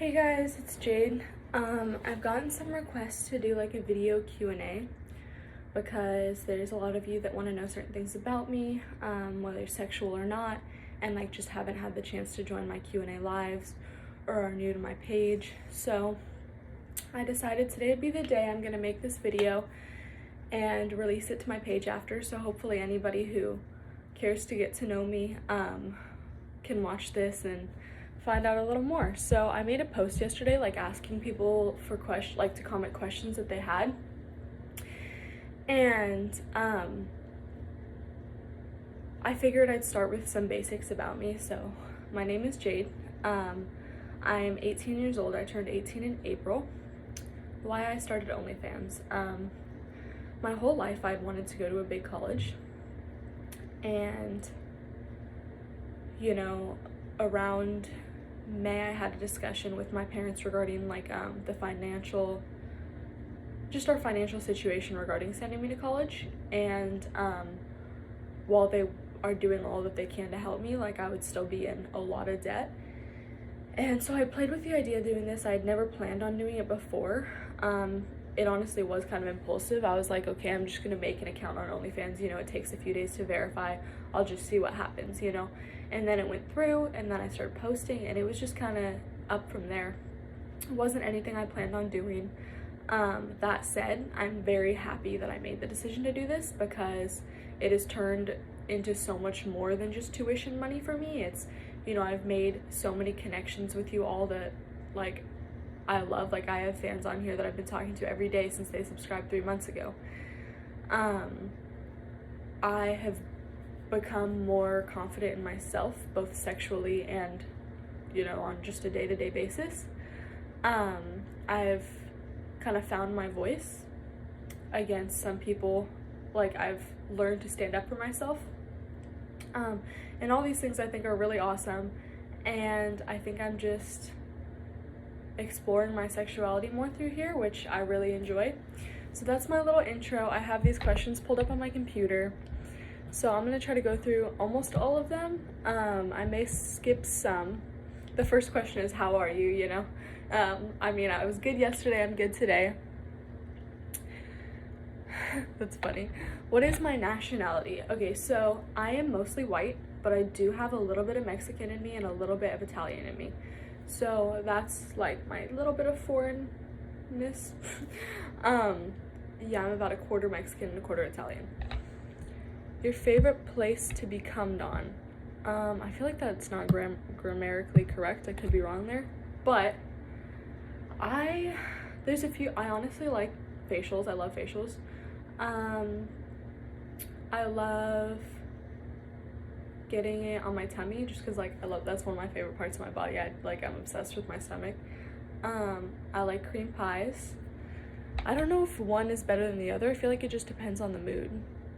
Hey guys, it's Jade. I've gotten some requests to do like a video Q&A because there's a lot of you that want to know certain things about me, whether sexual or not, and like just haven't had the chance to join my Q&A lives or are new to my page. So I decided today would be the day I'm gonna make this video and release it to my page after, so hopefully anybody who cares to get to know me can watch this and find out a little more. So I made a post yesterday like asking people for to comment questions that they had, and I figured I'd start with some basics about me. So my name is Jade. I am 18 years old. I turned 18 in April. Why I started OnlyFans. My whole life I'd wanted to go to a big college, and you know, around May I had a discussion with my parents regarding like our financial situation regarding sending me to college, and while they are doing all that they can to help me, like I would still be in a lot of debt. And so I played with the idea of doing this. I had never planned on doing it before. It honestly was kind of impulsive. I was like, okay, I'm just gonna make an account on OnlyFans, you know, it takes a few days to verify, I'll just see what happens, you know. And then it went through, and then I started posting, and it was just kind of up from there. It wasn't anything I planned on doing. That said, I'm very happy that I made the decision to do this because it has turned into so much more than just tuition money for me. It's, you know, I've made so many connections with you all that like I love. Like I have fans on here that I've been talking to every day since they subscribed 3 months ago. I have become more confident in myself, both sexually and, you know, on just a day-to-day basis. I've kind of found my voice against some people. Like I've learned to stand up for myself. And all these things I think are really awesome, and I think I'm just exploring my sexuality more through here, which I really enjoy. So that's my little intro. I have these questions pulled up on my computer, so I'm gonna try to go through almost all of them. I may skip some. The first question is, how are you, you know? I mean, I was good yesterday, I'm good today. That's funny. What is my nationality? Okay, so I am mostly white, but I do have a little bit of Mexican in me and a little bit of Italian in me. So that's like my little bit of foreignness. Yeah, I'm about a quarter Mexican and a quarter Italian. Your favorite place to be cummed on? I feel like that's not grammatically correct. I could be wrong there, but there's a few. I honestly like facials. I love facials. I love getting it on my tummy just because like that's one of my favorite parts of my body. I'm obsessed with my stomach. I like cream pies. I don't know if one is better than the other. I feel like it just depends on the mood.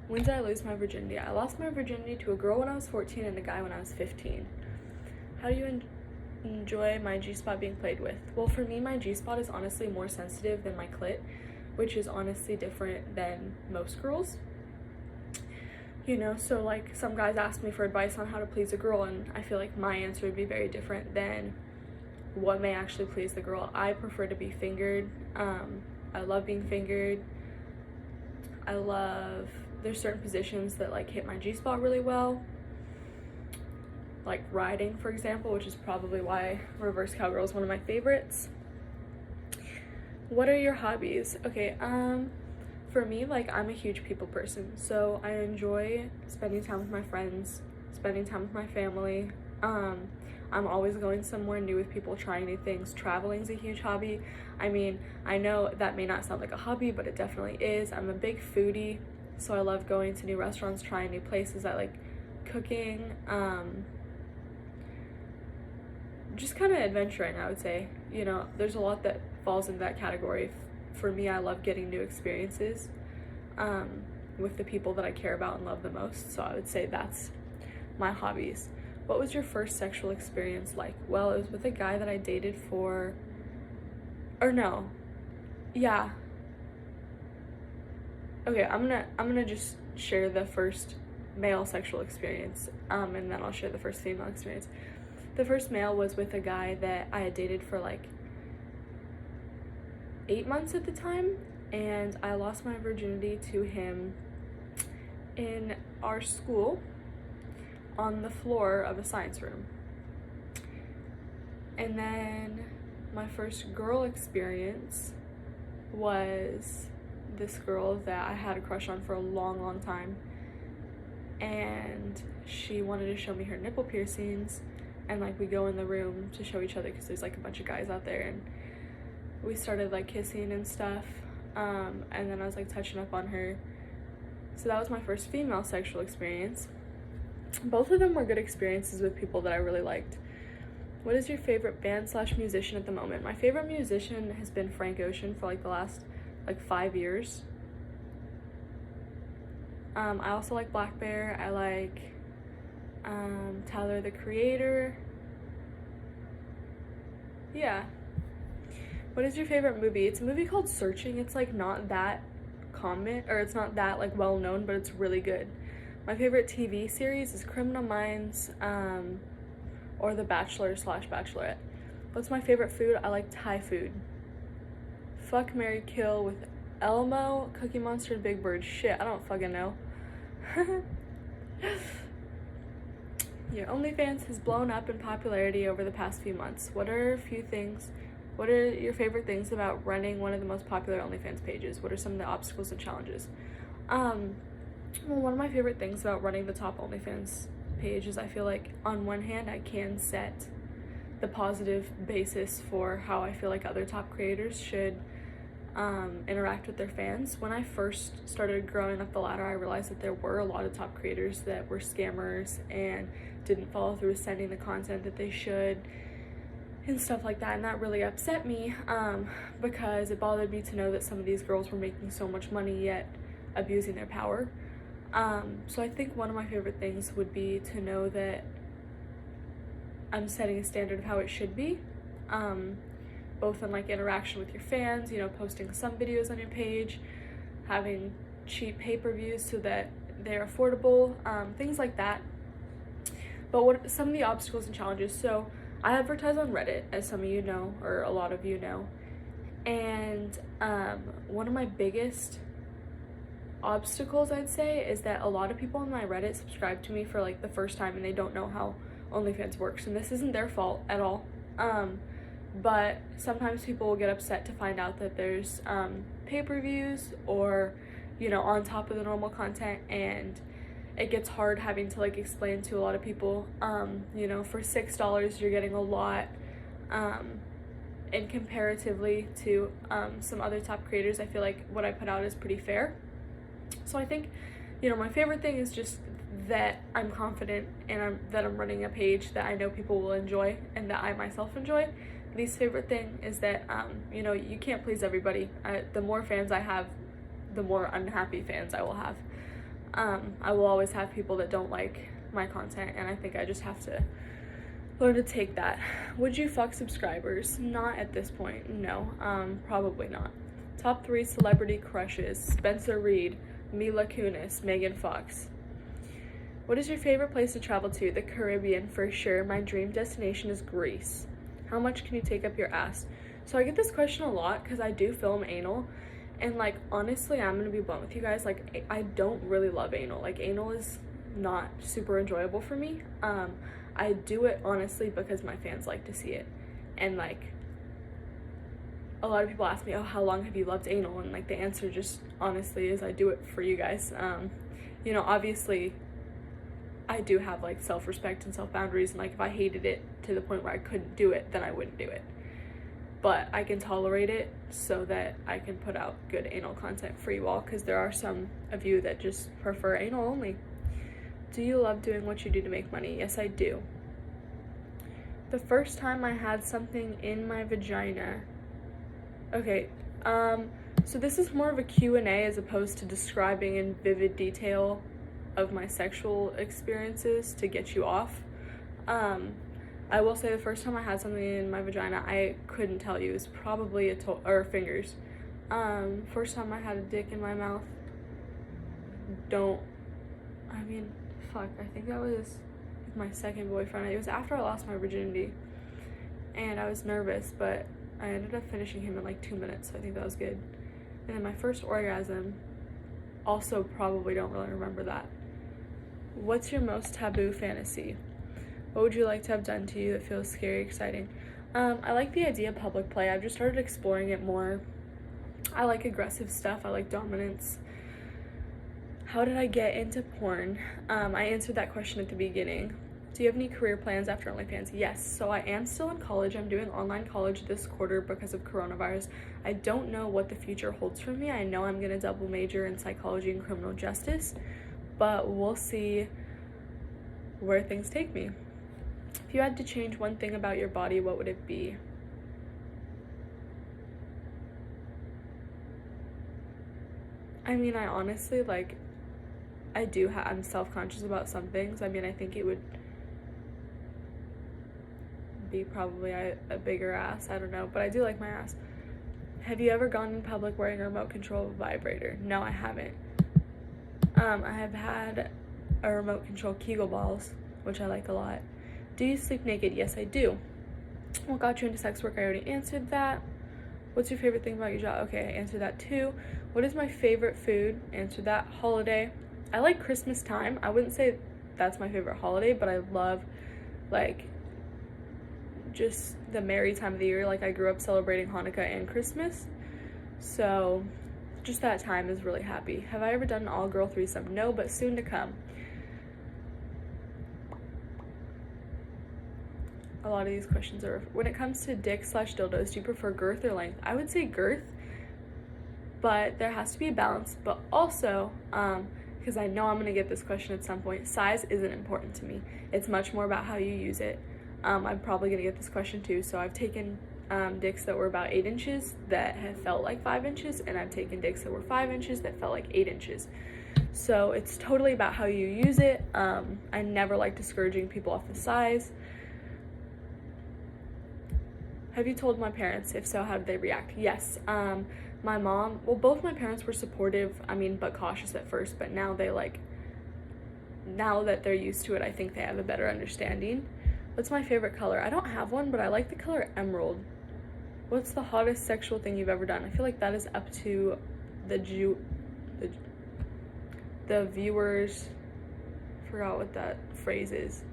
When did I lose my virginity? I lost my virginity to a girl when I was 14 and a guy when I was 15. How do you enjoy my G-spot being played with? Well, for me, my G-spot is honestly more sensitive than my clit, which is honestly different than most girls. You know, so like some guys ask me for advice on how to please a girl, and I feel like my answer would be very different than what may actually please the girl. I prefer to be fingered. I love being fingered. There's certain positions that like hit my G-spot really well, like riding, for example, which is probably why reverse cowgirl is one of my favorites. What are your hobbies? Okay, for me, like I'm a huge people person, so I enjoy spending time with my friends, spending time with my family. I'm always going somewhere new with people, trying new things. Traveling's a huge hobby. I mean, I know that may not sound like a hobby, but it definitely is. I'm a big foodie, so I love going to new restaurants, trying new places. I like cooking, just kind of adventuring, I would say. You know, there's a lot that falls into that category. For me, I love getting new experiences with the people that I care about and love the most, so I would say that's my hobbies. What was your first sexual experience like? Well, it was with a guy that I dated for, or no, yeah. Okay, I'm gonna just share the first male sexual experience, and then I'll share the first female experience. The first male was with a guy that I had dated for like 8 months at the time, and I lost my virginity to him in our school on the floor of a science room. And then my first girl experience was this girl that I had a crush on for a long time, and she wanted to show me her nipple piercings, and like we go in the room to show each other because there's like a bunch of guys out there, and we started like kissing and stuff, and then I was like touching up on her. So that was my first female sexual experience. Both of them were good experiences with people that I really liked. What is your favorite band/musician at the moment? My favorite musician has been Frank Ocean for like the last like 5 years. I also like Black Bear. I like Tyler the Creator. Yeah. What is your favorite movie? It's a movie called Searching. It's like not that common, or it's not that like well known, but it's really good. My favorite TV series is Criminal Minds, or The Bachelor/Bachelorette. What's my favorite food? I like Thai food. Fuck, marry, kill with Elmo, Cookie Monster, and Big Bird. Shit, I don't fucking know. Your OnlyFans has blown up in popularity over the past few months. What are your favorite things about running one of the most popular OnlyFans pages? What are some of the obstacles and challenges? Well, one of my favorite things about running the top OnlyFans page is I feel like on one hand I can set the positive basis for how I feel like other top creators should interact with their fans. When I first started growing up the ladder, I realized that there were a lot of top creators that were scammers and didn't follow through with sending the content that they should and stuff like that, and that really upset me because it bothered me to know that some of these girls were making so much money yet abusing their power. So I think one of my favorite things would be to know that I'm setting a standard of how it should be, both in like interaction with your fans, you know, posting some videos on your page, having cheap pay-per-views so that they're affordable, things like that. But what some of the obstacles and challenges? So I advertise on Reddit, as some of you know, or a lot of you know, and one of my biggest obstacles, I'd say, is that a lot of people on my Reddit subscribe to me for like the first time and they don't know how OnlyFans works, and this isn't their fault at all, but sometimes people will get upset to find out that there's pay-per-views or, you know, on top of the normal content, and it gets hard having to like explain to a lot of people, you know, for $6 you're getting a lot, and comparatively to some other top creators, I feel like what I put out is pretty fair. So I think, you know, my favorite thing is just that I'm confident and that I'm running a page that I know people will enjoy and that I myself enjoy. Least favorite thing is that, you know, you can't please everybody. The more fans I have, the more unhappy fans I will have. I will always have people that don't like my content, and I think I just have to learn to take that. Would you fuck subscribers? Not at this point, no. Probably not. Top 3 celebrity crushes: Spencer Reid, Mila Kunis, Megan Fox. What is your favorite place to travel to? The Caribbean, for sure. My dream destination is Greece. How much can you take up your ass? So I get this question a lot because I do film anal, and like honestly, I'm gonna be blunt with you guys, like I don't really love anal. Like anal is not super enjoyable for me. I do it honestly because my fans like to see it, and like a lot of people ask me, oh, how long have you loved anal? And like the answer just honestly is I do it for you guys. You know, obviously I do have like self-respect and self-boundaries, and like if I hated it to the point where I couldn't do it, then I wouldn't do it. But I can tolerate it so that I can put out good anal content for you all, because there are some of you that just prefer anal only. Do you love doing what you do to make money? Yes, I do. The first time I had something in my vagina. Okay, so this is more of a Q&A as opposed to describing in vivid detail of my sexual experiences to get you off. I will say the first time I had something in my vagina, I couldn't tell you. It was probably or fingers. First time I had a dick in my mouth. I think that was my second boyfriend. It was after I lost my virginity, and I was nervous, but I ended up finishing him in like 2 minutes, so I think that was good. And then my first orgasm, also probably don't really remember that. What's your most taboo fantasy? What would you like to have done to you that feels scary, exciting? I like the idea of public play. I've just started exploring it more. I like aggressive stuff. I like dominance. How did I get into porn? I answered that question at the beginning. Do you have any career plans after OnlyFans? Yes. So I am still in college. I'm doing online college this quarter because of coronavirus. I don't know what the future holds for me. I know I'm going to double major in psychology and criminal justice, but we'll see where things take me. If you had to change one thing about your body, what would it be? I mean, I honestly, like, I'm self-conscious about some things. I mean, I think it would be probably a bigger ass. I don't know, but I do like my ass. Have you ever gone in public wearing a remote control vibrator? No, I haven't. I have had a remote control Kegel balls, which I like a lot. Do you sleep naked? Yes, I do. What got you into sex work? I already answered that. What's your favorite thing about your job? Okay, I answered that too. What is my favorite food? Answered that. Holiday. I like Christmas time. I wouldn't say that's my favorite holiday, but I love, like, just the merry time of the year. Like, I grew up celebrating Hanukkah and Christmas, so just that time is really happy. Have I ever done an all-girl threesome? No, but soon to come. A lot of these questions are, when it comes to dick/dildos, do you prefer girth or length? I would say girth, but there has to be a balance. But also, because I know I'm going to get this question at some point, size isn't important to me. It's much more about how you use it. I'm probably going to get this question too, so I've taken dicks that were about 8 inches that have felt like 5 inches, and I've taken dicks that were 5 inches that felt like 8 inches. So it's totally about how you use it. I never like discouraging people off the size. Have you told my parents? If so, how did they react? Yes. My mom, well, both my parents were supportive, but cautious at first, but now now that they're used to it, I think they have a better understanding. What's my favorite color? I don't have one, but I like the color emerald. What's the hottest sexual thing you've ever done? I feel like that is up to the viewers. Forgot what that phrase is.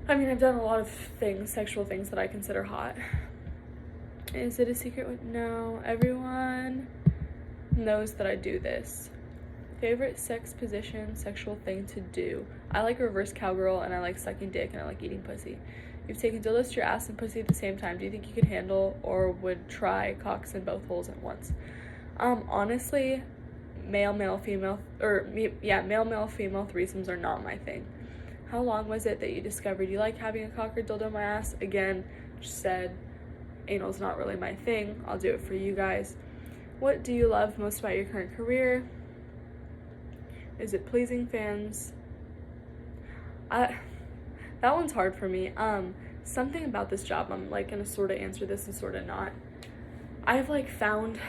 I've done a lot of things, sexual things that I consider hot. Is it a secret? No, everyone knows that I do this. Favorite sex position, sexual thing to do? I like reverse cowgirl, and I like sucking dick, and I like eating pussy. You've taken dildos to your ass and pussy at the same time. Do you think you could handle or would try cocks in both holes at once? Honestly, male, female threesomes are not my thing. How long was it that you discovered you like having a cock or dildo in my ass? Again, just said, anal's not really my thing. I'll do it for you guys. What do you love most about your current career? Is it pleasing fans? That one's hard for me. Something about this job, I'm like gonna sort of answer this and sort of not. I've like found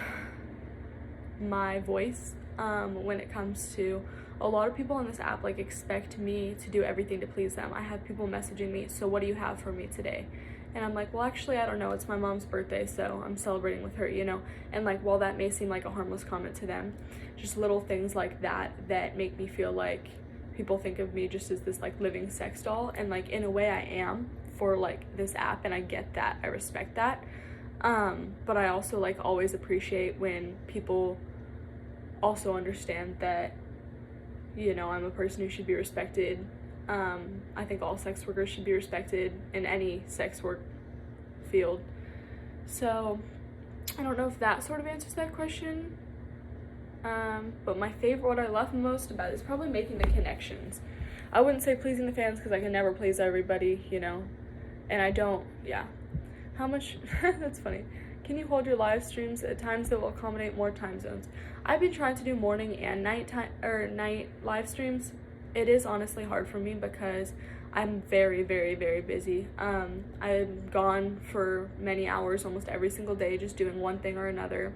my voice when it comes to, a lot of people on this app like expect me to do everything to please them. I have people messaging me, so what do you have for me today? And I'm like, well, actually, I don't know. It's my mom's birthday, so I'm celebrating with her, And like, while that may seem like a harmless comment to them, just little things like that make me feel like people think of me just as this like living sex doll. And like, in a way I am for like this app, and I get that, I respect that. But I also like always appreciate when people also understand that, I'm a person who should be respected. I think all sex workers should be respected in any sex work field. So I don't know if that sort of answers that question. But my favorite, what I love most about it is probably making the connections. I wouldn't say pleasing the fans because I can never please everybody, and I don't, yeah. How much, that's funny. Can you hold your live streams at times that will accommodate more time zones? I've been trying to do morning and night live streams. It is honestly hard for me because I'm very, very, very busy. I'm gone for many hours almost every single day just doing one thing or another.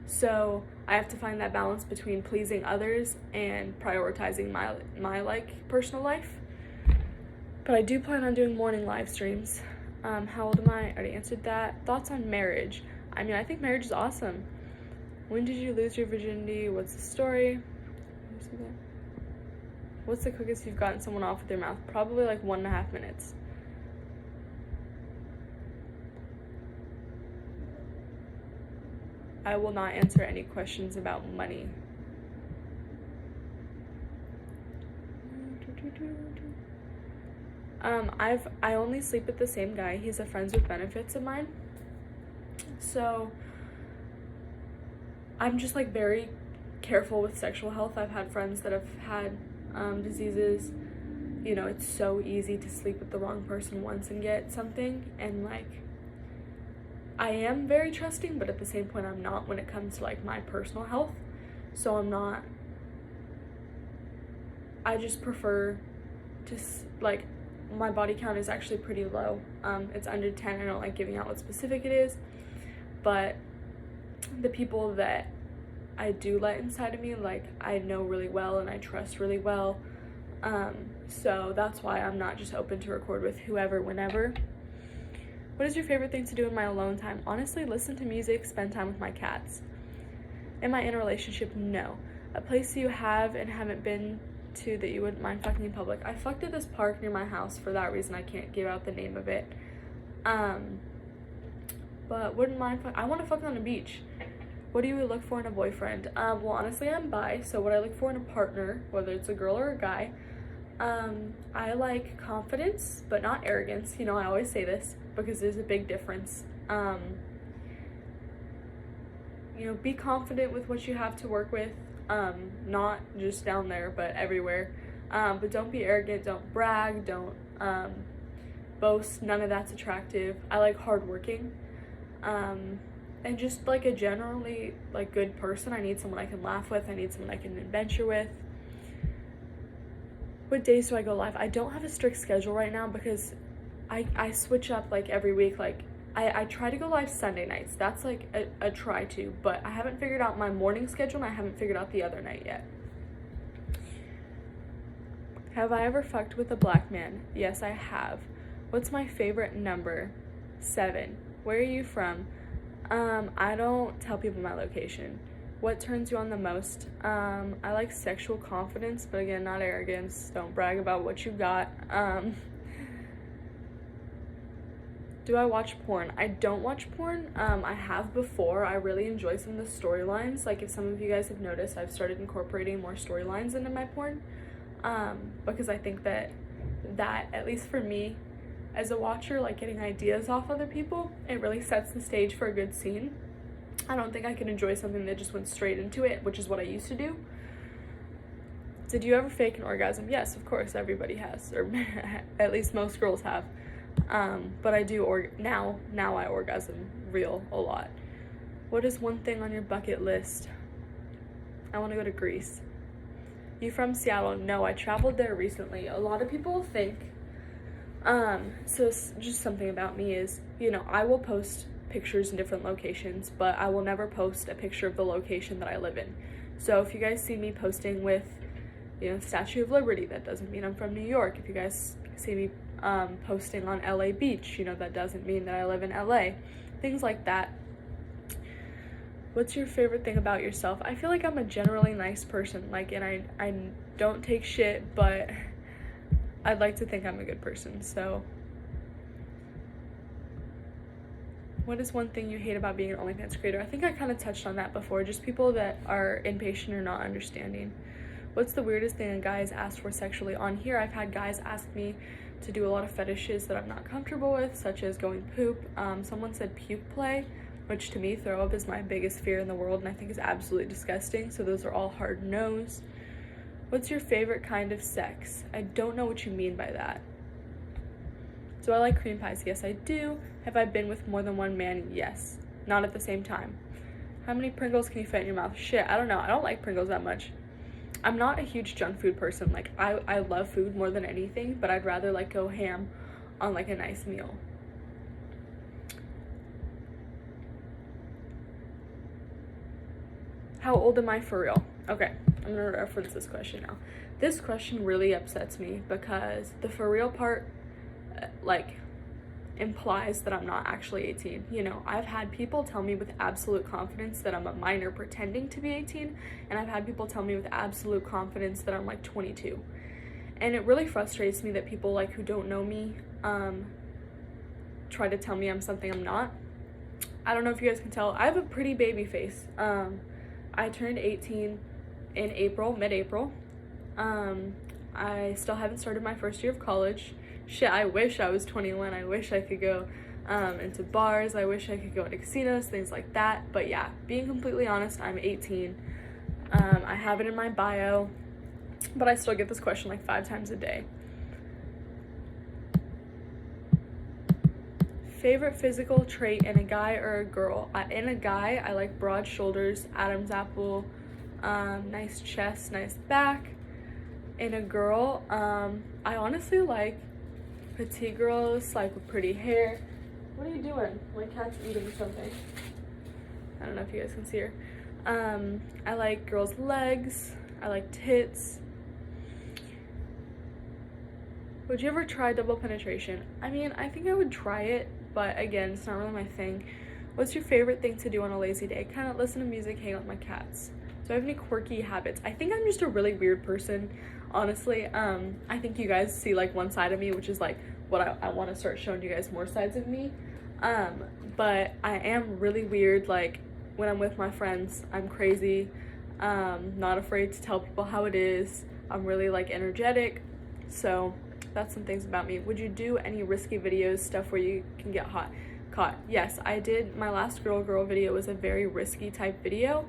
So I have to find that balance between pleasing others and prioritizing my like personal life. But I do plan on doing morning live streams. How old am I? I already answered that. Thoughts on marriage? I mean, I think marriage is awesome. When did you lose your virginity? What's the story? What's the quickest you've gotten someone off with their mouth? Probably like 1.5 minutes. I will not answer any questions about money. I only sleep with the same guy. He's a friends with benefits of mine. So I'm just like very careful with sexual health. I've had friends that have had diseases. You know, it's so easy to sleep with the wrong person once and get something, and like I am very trusting, but at the same point I'm not when it comes to like my personal health. So I just prefer to like, my body count is actually pretty low. It's under 10. I don't like giving out what specific it is, but the people that I do let inside of me, like, I know really well and I trust really well. So that's why I'm not just open to record with whoever, whenever. What is your favorite thing to do in my alone time? Honestly, listen to music, spend time with my cats. Am I in a relationship? No. A place you have and haven't been to that you wouldn't mind fucking in public? I fucked at this park near my house. For that reason I can't give out the name of it. But wouldn't mind I want to fuck on a beach. What do you look for in a boyfriend? Well, honestly, I'm bi, so what I look for in a partner, whether it's a girl or a guy, I like confidence, but not arrogance. You know, I always say this because there's a big difference. You know, be confident with what you have to work with, not just down there, but everywhere. But don't be arrogant, don't brag, don't boast. None of that's attractive. I like hardworking. And just like a generally like good person. I need someone I can laugh with. I need someone I can adventure with. What days do I go live? I don't have a strict schedule right now because I switch up like every week. Like I try to go live Sunday nights. That's like a try to, but I haven't figured out my morning schedule and I haven't figured out the other night yet. Have I ever fucked with a black man? Yes, I have. What's my favorite number? 7. Where are you from? I don't tell people my location. What turns you on the most? I like sexual confidence, but again, not arrogance. Don't brag about what you got. Do I watch porn? I don't watch porn. I have before. I really enjoy some of the storylines. Like, if some of you guys have noticed, I've started incorporating more storylines into my porn. Because I think that, at least for me, as a watcher, like getting ideas off other people, it really sets the stage for a good scene. I don't think I can enjoy something that just went straight into it, which is what I used to do. Did you ever fake an orgasm? Yes, of course, everybody has, or at least most girls have. But I do, now I orgasm real a lot. What is one thing on your bucket list? I want to go to Greece. You from Seattle? No, I traveled there recently. A lot of people think, so just something about me is, you know, I will post pictures in different locations, but I will never post a picture of the location that I live in. So if you guys see me posting with, you know, Statue of Liberty, that doesn't mean I'm from New York. If you guys see me posting on LA Beach, you know, that doesn't mean that I live in LA. Things like that. What's your favorite thing about yourself? I feel like I'm a generally nice person, like, and I don't take shit, but I'd like to think I'm a good person. So what is one thing you hate about being an OnlyFans creator? I think I kind of touched on that before, just people that are impatient or not understanding. What's the weirdest thing a guy has asked for sexually? On here, I've had guys ask me to do a lot of fetishes that I'm not comfortable with, such as going poop. Someone said puke play, which to me, throw up is my biggest fear in the world, and I think is absolutely disgusting. So those are all hard no's. What's your favorite kind of sex? I don't know what you mean by that. Do I like cream pies? Yes, I do. Have I been with more than one man? Yes. Not at the same time. How many Pringles can you fit in your mouth? Shit, I don't know. I don't like Pringles that much. I'm not a huge junk food person. Like, I love food more than anything, but I'd rather like go ham on like a nice meal. How old am I for real? Okay, I'm gonna reference this question now. This question really upsets me because the for real part like implies that I'm not actually 18. You know, I've had people tell me with absolute confidence that I'm a minor pretending to be 18, and I've had people tell me with absolute confidence that I'm like 22. And it really frustrates me that people like who don't know me try to tell me I'm something I'm not. I don't know if you guys can tell, I have a pretty baby face. I turned 18 in April, mid-April. I still haven't started my first year of college. Shit, I wish I was 21. I wish I could go into bars. I wish I could go into casinos, things like that. But yeah, being completely honest, I'm 18. I have it in my bio, but I still get this question like 5 times a day. Favorite physical trait in a guy or a girl? In a guy, I like broad shoulders, Adam's apple, nice chest, nice back. In a girl, I honestly like petite girls, like with pretty hair. What are you doing? My cat's eating something. I don't know if you guys can see her. I like girls' legs. I like tits. Would you ever try double penetration? I mean, I think I would try it, but again, it's not really my thing. What's your favorite thing to do on a lazy day? Kind of listen to music, hang out with my cats. Do I have any quirky habits? I think I'm just a really weird person, honestly. I think you guys see like one side of me, which is like what I want to start showing you guys more sides of me. But I am really weird. Like when I'm with my friends, I'm crazy. Not afraid to tell people how it is. I'm really like energetic. So that's some things about me. Would you do any risky videos, stuff where you can get caught? Yes, I did. My last girl video was a very risky type video.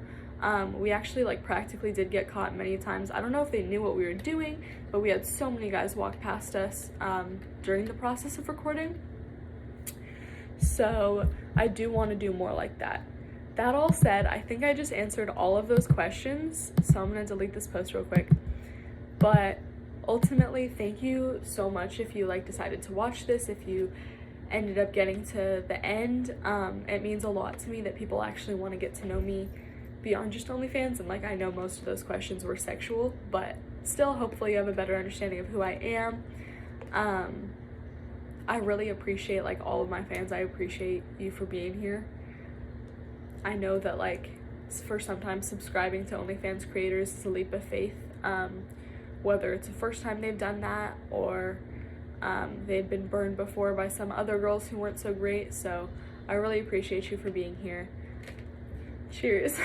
We actually like practically did get caught many times. I don't know if they knew what we were doing, but we had so many guys walk past us during the process of recording. So I do want to do more like that. That all said, I think I just answered all of those questions, so I'm gonna delete this post real quick. But ultimately, thank you so much if you like decided to watch this, if you ended up getting to the end. It means a lot to me that people actually want to get to know me beyond just OnlyFans, and like I know most of those questions were sexual, but still hopefully you have a better understanding of who I am. I really appreciate like all of my fans. I appreciate you for being here. I know that like for sometimes subscribing to OnlyFans creators is a leap of faith, whether it's the first time they've done that or they've been burned before by some other girls who weren't so great. So I really appreciate you for being here. Cheers.